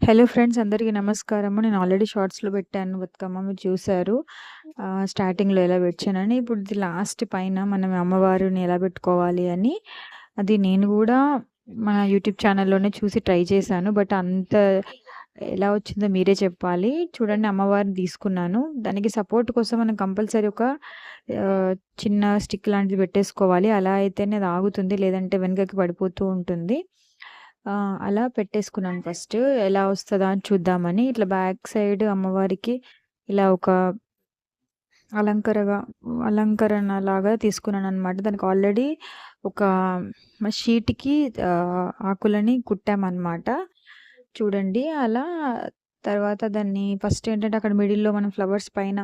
Hello friends, అందరికీ నమస్కారము. నేను ఆల్రెడీ షార్ట్స్‌లో పెట్టాను బతుకమ్మ, మీరు చూసారు. స్టార్టింగ్‌లో ఎలా పెట్టానని. ఇప్పుడు ఇది లాస్ట్ పైన మనం అమ్మవారిని ఎలా పెట్టుకోవాలి అని, అది నేను గూడా మన యూట్యూబ్ ఛానల్‌లోనే చూసి ట్రై చేశాను. బట్ అంత ఎలా వచ్చిందో మీరే చెప్పాలి. చూడండి, అమ్మవారిని తీసుకున్నాను. దానికి సపోర్ట్ కోసం మనం కంపల్సరీ ఒక ఆహ్, చిన్న స్టిక్ లాంటిది పెట్టేసుకోవాలి. అలా అయితేనే అది ఆగుతుంది. లేదంటే వెనకకి పడిపోతూ ఉంటుంది. అలా పెట్టేసుకున్నాను ఫస్ట్. ఎలా వస్తదా అని చూద్దామని. ఇట్లా బ్యాక్ సైడ్ అమ్మవారికి ఇలా ఒక అలంకరగా అలంకరణలాగా తీసుకున్నాననమాట. దానికి ఆల్రెడీ ఒక షీట్‌కి ఆకులని కుట్టామనమాట. చూడండి అలా. తర్వాత దాన్ని ఫస్ట్ ఏంటంటే, అక్కడ మిడిల్‌లో మనం ఫ్లవర్స్ పైన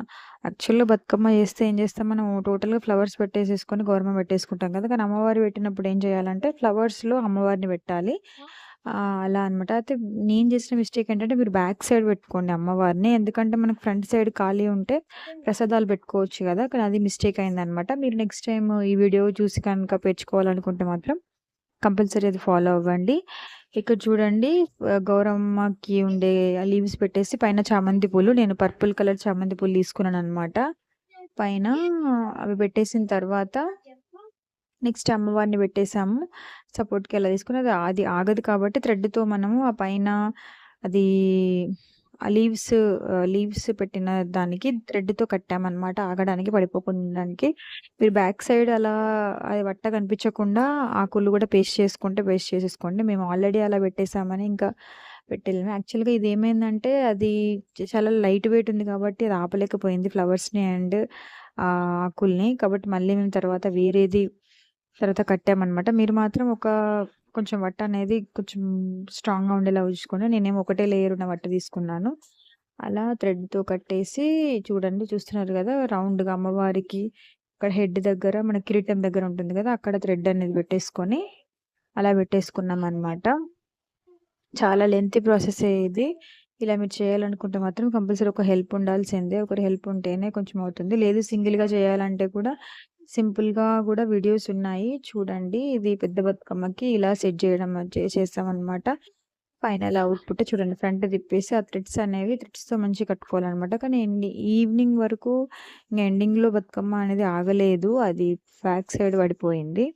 యాక్చువల్‌గా బతుకమ్మ చేస్తే ఏం చేస్తాం, మనం టోటల్‌గా ఫ్లవర్స్ పెట్టేసేసుకొని గౌరమ్మ పెట్టేసుకుంటాం కదా! కానీ అమ్మవారు పెట్టినప్పుడు ఏం చేయాలంటే, ఫ్లవర్స్‌లో అమ్మవారిని పెట్టాలి. అలా అనమాట. అయితే నేను చేసిన మిస్టేక్ ఏంటంటే, మీరు బ్యాక్ సైడ్ పెట్టుకోండి అమ్మవారిని. ఎందుకంటే మనకు ఫ్రంట్ సైడ్ ఖాళీ ఉంటే ప్రసాదాలు పెట్టుకోవచ్చు గదా! కానీ అది మిస్టేక్ అయిందనమాట. మీరు నెక్స్ట్ టైమ్ ఈ వీడియో చూసి కనుక పెంచుకోవాలనుకుంటే మాత్రం కంపల్సరీ అది ఫాలో అవ్వండి. ఇక్కడ చూడండి, గౌరమ్మకి ఉండే లీవ్స్ పెట్టేసి పైన చామంతి పూలు, నేను పర్పుల్ కలర్ చామంతి పూలు తీసుకున్నాననమాట. పైన అవి పెట్టేసిన తర్వాత నెక్స్ట్ అమ్మవారిని పెట్టేసాము. సపోర్ట్‌కి అలా తీసుకొని అది ఆగదు కాబట్టి థ్రెడ్‌తో మనము ఆ పైన అది ఆ లీవ్స్ పెట్టిన దానికి థ్రెడ్‌తో కట్టామనమాట. ఆగడానికి, పడిపోకుండా ఉండడానికి. మీరు బ్యాక్ సైడ్ అలా అది వట్ట కనిపించకుండా ఆకులు కూడా పేస్ట్ చేసేసుకోండి. మేము ఆల్రెడీ అలా పెట్టేసామని ఇంకా పెట్టలేము. యాక్చువల్‌గా ఇదేమైందంటే, అది చాలా లైట్ వెయిట్ ఉంది కాబట్టి అది ఆపలేకపోయింది ఫ్లవర్స్‌ని అండ్ ఆకుల్ని. కాబట్టి మళ్ళీ మేము తర్వాత కట్టామనమాట. మీరు మాత్రం కొంచెం వట్ట అనేది కొంచెం స్ట్రాంగ్‌గా ఉండేలా ఉంచుకోండి. నేనేమో ఒకటే లేయర్ ఉన్న వట్ట తీసుకున్నాను. అలా థ్రెడ్‌తో కట్టేసి చూడండి, చూస్తున్నారు గదా! రౌండ్‌గా అమ్మవారికి ఇక్కడ హెడ్ దగ్గర మన కిరీటం దగ్గర ఉంటుంది గదా! అక్కడ థ్రెడ్ అనేది పెట్టేసుకొని అలా పెట్టేసుకున్నామనమాట. చాలా లెంతీ ప్రాసెసే ఇది. ఇలా మీరు చేయాలనుకుంటే మాత్రం కంపల్సరీ ఒక హెల్ప్ ఉండాల్సిందే. ఒకరి హెల్ప్ ఉంటేనే కొంచెం అవుతుంది. లేదు, సింగిల్‌గా చేయాలంటే కూడా సింపుల్‌గా గూడా వీడియోస్ ఉన్నాయి. చూడండి. ఇది పెద్ద బతుకమ్మకి ఇలా సెట్ చేయడం చేసామనమాట. ఫైనల్ అవుట్‌పుట్ చూడండి. ఫ్రంట్ తిప్పేసి ఆ థ్రెడ్స్‌తో మంచిగా కట్టుకోవాలనమాట. కానీ ఈవినింగ్ వరకు ఇంగ ఎండింగ్‌లో బతుకమ్మ అనేది ఆగలేదు. అది బ్యాక్ సైడ్ పడిపోయింది.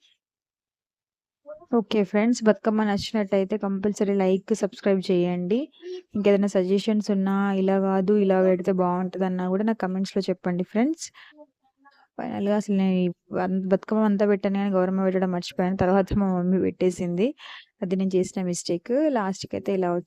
ఓకే ఫ్రెండ్స్, బతుకమ్మ నచ్చినట్టయితే కంపల్సరీ లైక్, సబ్స్క్రైబ్ చేయండి. ఇంకేదైనా సజెషన్స్ ఉన్నా, ఇలా కాదు ఇలా పెడితే బావుంటదన్నా గూడా నాకు కమెంట్స్‌లో చెప్పండి ఫ్రెండ్స్. ఫైనల్‌గా అసలు నేను ఈ బతుకమ్మ అంతా పెట్టాను గానీ గౌరమ్మ పెట్టడం మర్చిపోయాను. తర్వాత మా మమ్మీ పెట్టేసింది. అది నేను చేసిన మిస్టేక్. లాస్ట్‌కైతే ఇలా వచ్చింది.